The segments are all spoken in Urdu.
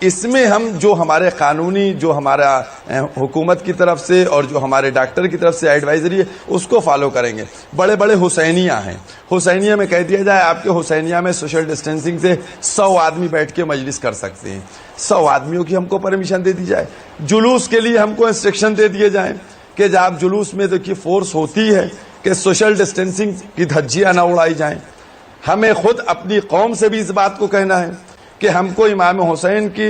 اس میں ہم جو ہمارے قانونی جو ہمارا حکومت کی طرف سے اور جو ہمارے ڈاکٹر کی طرف سے ایڈوائزری ہے اس کو فالو کریں گے. بڑے بڑے حسینیہ ہیں, حسینیہ میں کہہ دیا جائے آپ کے حسینیہ میں سوشل ڈسٹینسنگ سے 100 آدمی بیٹھ کے مجلس کر سکتے ہیں, 100 آدمیوں کی ہم کو پرمیشن دے دی جائے. جلوس کے لیے ہم کو انسٹرکشن دے دیے جائیں کہ جب آپ جلوس میں دیکھیے فورس ہوتی ہے کہ سوشل ڈسٹینسنگ کی دھجیاں نہ اڑائی جائیں. ہمیں خود اپنی قوم سے بھی اس بات کو کہنا ہے کہ ہم کو امام حسین کی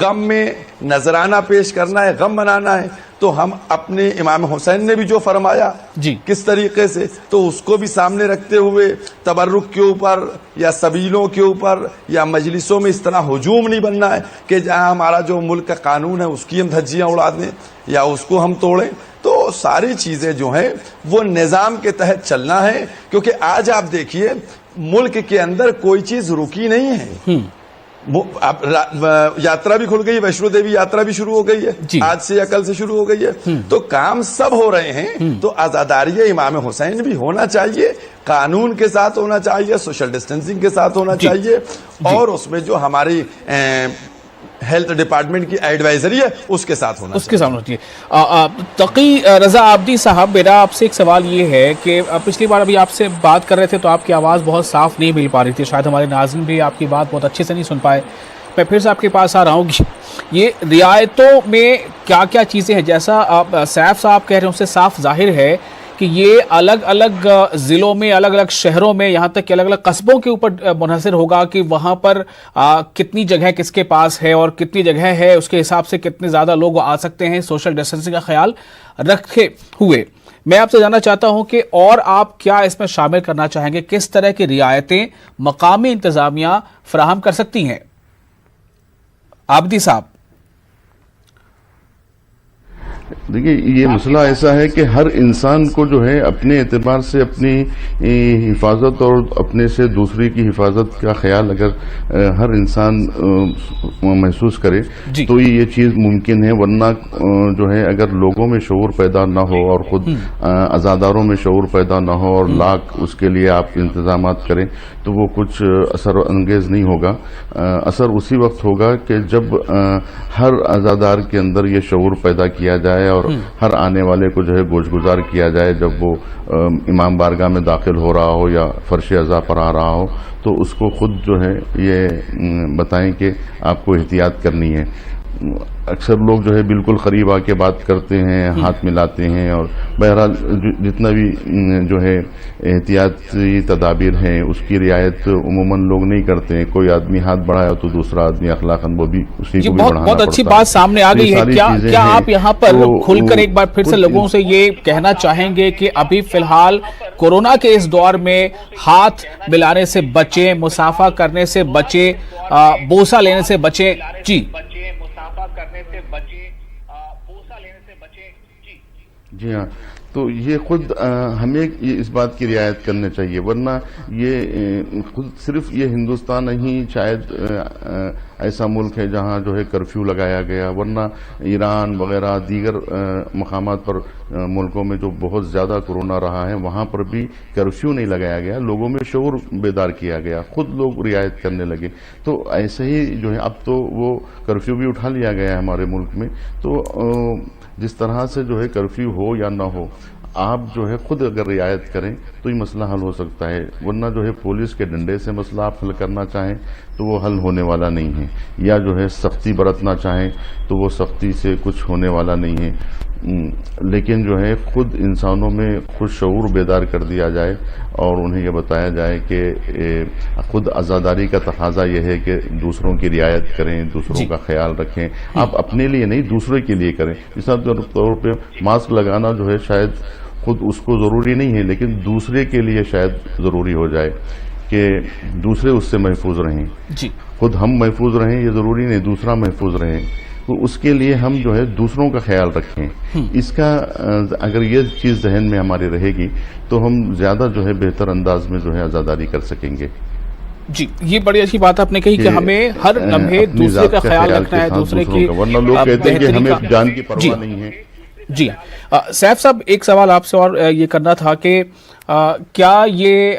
غم میں نذرانہ پیش کرنا ہے, غم منانا ہے, تو ہم اپنے امام حسین نے بھی جو فرمایا جی کس طریقے سے, تو اس کو بھی سامنے رکھتے ہوئے تبرک کے اوپر یا سبیلوں کے اوپر یا مجلسوں میں اس طرح ہجوم نہیں بننا ہے کہ جہاں ہمارا جو ملک کا قانون ہے اس کی ہم دھجیاں اڑا دیں یا اس کو ہم توڑیں. تو ساری چیزیں جو ہیں وہ نظام کے تحت چلنا ہے, کیونکہ آج آپ دیکھیے ملک کے اندر کوئی چیز رکی نہیں ہے. یاترا بھی کھل گئی, ویشنو دیوی یاترا بھی شروع ہو گئی ہے, آج سے یا کل سے شروع ہو گئی ہے, تو کام سب ہو رہے ہیں. تو عزاداری امام حسین بھی ہونا چاہیے, قانون کے ساتھ ہونا چاہیے, سوشل ڈسٹینسنگ کے ساتھ ہونا چاہیے, اور اس میں جو ہماری ہیلتھ ڈپارٹمنٹ کی ایڈوائزری ہے اس کے ساتھ ہونا چاہیے. تقی رضا عابدی صاحب, میرا آپ سے ایک سوال یہ ہے کہ پچھلی بار ابھی آپ سے بات کر رہے تھے تو آپ کی آواز بہت صاف نہیں مل پا رہی تھی, شاید ہمارے ناظرین بھی آپ کی بات بہت اچھے سے نہیں سن پائے. میں پھر سے آپ کے پاس آ رہا ہوں. یہ رعایتوں میں کیا کیا چیزیں ہیں, جیسا آپ سیف صاحب کہہ رہے ہیں اس سے صاف ظاہر ہے کہ یہ الگ الگ ضلعوں میں, الگ الگ شہروں میں, یہاں تک کہ الگ الگ قصبوں کے اوپر منحصر ہوگا کہ وہاں پر کتنی جگہ کس کے پاس ہے اور کتنی جگہ ہے, اس کے حساب سے کتنے زیادہ لوگ آ سکتے ہیں سوشل ڈسٹینسنگ کا خیال رکھے ہوئے. میں آپ سے جاننا چاہتا ہوں کہ اور آپ کیا اس میں شامل کرنا چاہیں گے, کس طرح کی رعایتیں مقامی انتظامیہ فراہم کر سکتی ہیں؟ عابدی صاحب. دیکھیے یہ مسئلہ ایسا ہے کہ ہر انسان کو جو ہے اپنے اعتبار سے اپنی حفاظت اور اپنے سے دوسرے کی حفاظت کا خیال اگر ہر انسان محسوس کرے تو یہ چیز ممکن ہے, ورنہ جو ہے اگر لوگوں میں شعور پیدا نہ ہو اور خود عزاداروں میں شعور پیدا نہ ہو اور لاکھ اس کے لیے آپ انتظامات کریں تو وہ کچھ اثر انگیز نہیں ہوگا. اثر اسی وقت ہوگا کہ جب ہر عزادار کے اندر یہ شعور پیدا کیا جائے اور ہر آنے والے کو جو ہے گوش گزار کیا جائے جب وہ امام بارگاہ میں داخل ہو رہا ہو یا فرش عزا پر آ رہا ہو, تو اس کو خود جو ہے یہ بتائیں کہ آپ کو احتیاط کرنی ہے. اکثر لوگ جو ہے بالکل قریب آ کے بات کرتے ہیں, ہاتھ ملاتے ہیں, اور بہرحال جتنا بھی جو ہے احتیاطی تدابیر ہیں اس کی رعایت عموماً لوگ نہیں کرتے ہیں. کوئی آدمی ہاتھ بڑھایا تو دوسرا آدمی اخلاقاً وہ بھی اسی کو بھی بڑھانا پڑتا ہے. بہت اچھی بات سامنے آ گئی ہے. کیا آپ یہاں پر کھل کر ایک بار پھر سے لوگوں سے یہ کہنا چاہیں گے کہ ابھی فی الحال کورونا کے اس دور میں ہاتھ ملانے سے بچیں, مصافحہ کرنے سے بچیں, بوسہ لینے سے بچیں؟ جی ہاں, تو یہ خود ہمیں اس بات کی رعایت کرنا چاہیے, ورنہ یہ خود صرف یہ ہندوستان نہیں شاید ایسا ملک ہے جہاں جو ہے کرفیو لگایا گیا, ورنہ ایران وغیرہ دیگر مقامات پر ملکوں میں جو بہت زیادہ کورونا رہا ہے وہاں پر بھی کرفیو نہیں لگایا گیا, لوگوں میں شعور بیدار کیا گیا, خود لوگ رعایت کرنے لگے. تو ایسے ہی جو ہے اب تو وہ کرفیو بھی اٹھا لیا گیا ہے ہمارے ملک میں. تو جس طرح سے جو ہے کرفیو ہو یا نہ ہو, آپ جو ہے خود اگر رعایت کریں تو یہ مسئلہ حل ہو سکتا ہے, ورنہ جو ہے پولیس کے ڈنڈے سے مسئلہ آپ حل کرنا چاہیں تو وہ حل ہونے والا نہیں ہے, یا جو ہے سختی برتنا چاہیں تو وہ سختی سے کچھ ہونے والا نہیں ہے. لیکن جو ہے خود انسانوں میں خود شعور بیدار کر دیا جائے اور انہیں یہ بتایا جائے کہ خود عزاداری کا تقاضا یہ ہے کہ دوسروں کی رعایت کریں, دوسروں کا خیال رکھیں. آپ اپنے لیے نہیں دوسرے کے لیے کریں. مثال کے طور پہ ماسک لگانا جو ہے شاید خود اس کو ضروری نہیں ہے, لیکن دوسرے کے لیے شاید ضروری ہو جائے کہ دوسرے اس سے محفوظ رہیں. خود ہم محفوظ رہیں یہ ضروری نہیں, دوسرا محفوظ رہیں, تو اس کے لیے ہم جو ہے دوسروں کا خیال رکھیں. اس کا اگر یہ چیز ذہن میں ہماری رہے گی تو ہم زیادہ جو ہے بہتر انداز میں جو ہے عزاداری کر سکیں گے. جی, یہ بڑی اچھی بات آپ نے کہی کہ ہمیں ہر لمحے دوسرے کا خیال رکھنا ہے, دوسرے کی, ورنہ لوگ کہتے ہیں کہ ہمیں جان کی پرواہ نہیں ہے. جی سیف صاحب ایک سوال آپ سے اور یہ کرنا تھا کہ کیا یہ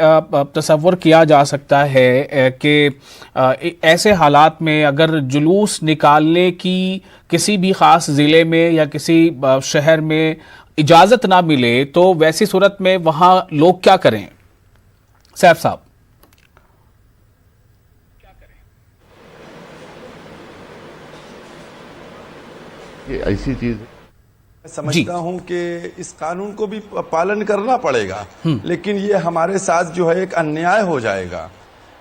تصور کیا جا سکتا ہے کہ ایسے حالات میں اگر جلوس نکالنے کی کسی بھی خاص ضلع میں یا کسی شہر میں اجازت نہ ملے تو ویسی صورت میں وہاں لوگ کیا کریں؟ سیف صاحب یہ ایسی چیز سمجھتا ہوں کہ اس قانون کو بھی پالن کرنا پڑے گا، لیکن یہ ہمارے ساتھ جو ہے ایک انیائے ہو جائے گا۔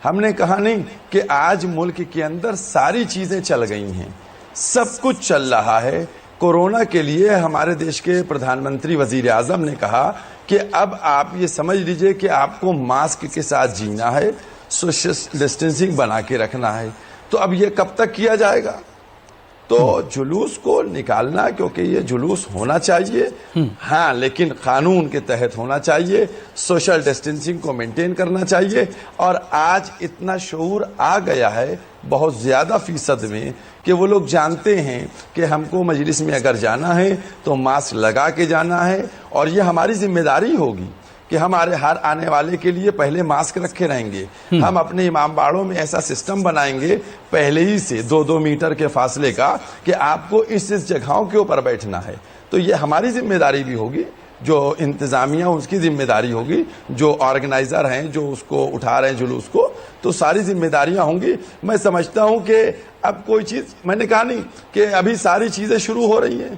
ہم نے کہا نہیں کہ آج ملک کے اندر ساری چیزیں چل گئی ہیں، سب کچھ چل رہا ہے۔ کورونا کے لیے ہمارے دیش کے پردھان منتری وزیر اعظم نے کہا کہ اب آپ یہ سمجھ لیجئے کہ آپ کو ماسک کے ساتھ جینا ہے، سوشل ڈسٹینسنگ بنا کے رکھنا ہے۔ تو اب یہ کب تک کیا جائے گا؟ تو جلوس کو نکالنا، کیونکہ یہ جلوس ہونا چاہیے ہاں، لیکن قانون کے تحت ہونا چاہیے، سوشل ڈسٹینسنگ کو مینٹین کرنا چاہیے۔ اور آج اتنا شعور آ گیا ہے بہت زیادہ فیصد میں کہ وہ لوگ جانتے ہیں کہ ہم کو مجلس میں اگر جانا ہے تو ماسک لگا کے جانا ہے، اور یہ ہماری ذمہ داری ہوگی کہ ہمارے ہر آنے والے کے لیے پہلے ماسک رکھے رہیں گے۔ ہم اپنے امام باڑوں میں ایسا سسٹم بنائیں گے پہلے ہی سے 2-2 میٹر کے فاصلے کا کہ آپ کو اس جگہوں کے اوپر بیٹھنا ہے۔ تو یہ ہماری ذمہ داری بھی ہوگی، جو انتظامیہ اس کی ذمہ داری ہوگی، جو آرگنائزر ہیں جو اس کو اٹھا رہے ہیں جلوس کو، تو ساری ذمہ داریاں ہوں گی۔ میں سمجھتا ہوں کہ اب کوئی چیز، میں نے کہا نہیں کہ ابھی ساری چیزیں شروع ہو رہی ہیں،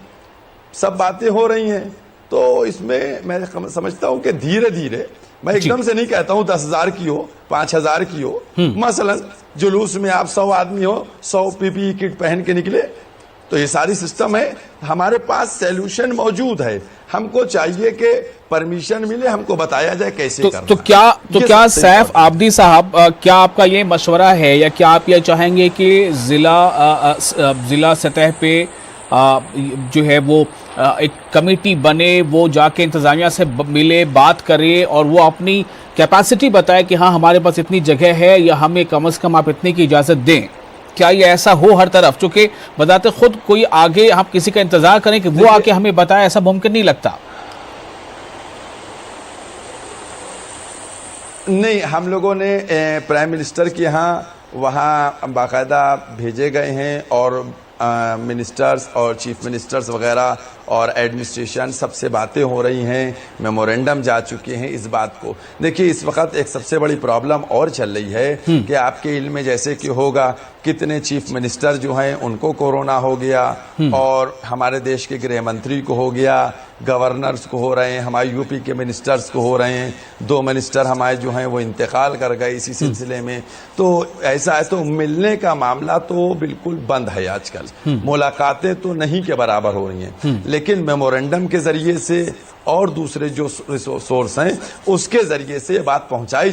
سب باتیں ہو رہی ہیں، تو اس میں میں سمجھتا ہوں کہ دھیرے دھیرے، میں ایک دم سے نہیں کہتا ہوں 10,000 کی ہو، 5,000 کی ہو، مثلا جلوس میں آپ 100 آدمی ہو، 100 PPE کٹ پہن کے نکلے، تو یہ ساری سسٹم ہے، ہمارے پاس سیلوشن موجود ہے۔ ہم کو چاہیے کہ پرمیشن ملے، ہم کو بتایا جائے کیسے کرنا۔ تو کیا سیف آبدی صاحب، کیا آپ کا یہ مشورہ ہے یا کیا آپ یہ چاہیں گے کہ ضلع سطح پہ جو ہے وہ ایک کمیٹی بنے، وہ جا کے انتظامیہ سے ملے، بات کرے اور وہ اپنی کیپیسٹی بتائے کہ ہاں ہمارے پاس اتنی جگہ ہے یا ہمیں کم از کم آپ اتنے کی اجازت دیں؟ کیا یہ ایسا ہو ہر طرف؟ چونکہ بذات خود کوئی آگے ہم کسی کا انتظار کریں کہ وہ آ کے ہمیں بتائے، ایسا ممکن نہیں لگتا۔ نہیں، ہم لوگوں نے پرائم منسٹر کے ہاں وہاں باقاعدہ بھیجے گئے ہیں، اور منسٹرز اور چیف منسٹرز وغیرہ اور ایڈمنسٹریشن سب سے باتیں ہو رہی ہیں، میمورنڈم جا چکے ہیں اس بات کو۔ دیکھیے اس وقت ایک سب سے بڑی پرابلم اور چل رہی ہے کہ آپ کے علم میں جیسے کہ ہوگا کتنے چیف منسٹر جو ہیں ان کو کورونا ہو گیا، اور ہمارے دیش کے گرہ منتری کو ہو گیا، گورنرز کو ہو رہے ہیں، ہمارے یو پی کے منسٹرز کو ہو رہے ہیں، 2 منسٹر ہمارے جو ہیں وہ انتقال کر گئے اسی سلسلے میں۔ تو ایسا ہے، تو ملنے کا معاملہ تو بالکل بند ہے آج کل، ملاقاتیں تو نہیں کے برابر ہو رہی ہیں، لیکن میمورنڈم کے ذریعے سے اور دوسرے جو سورس ہیں اس کے ذریعے سے یہ بات پہنچائی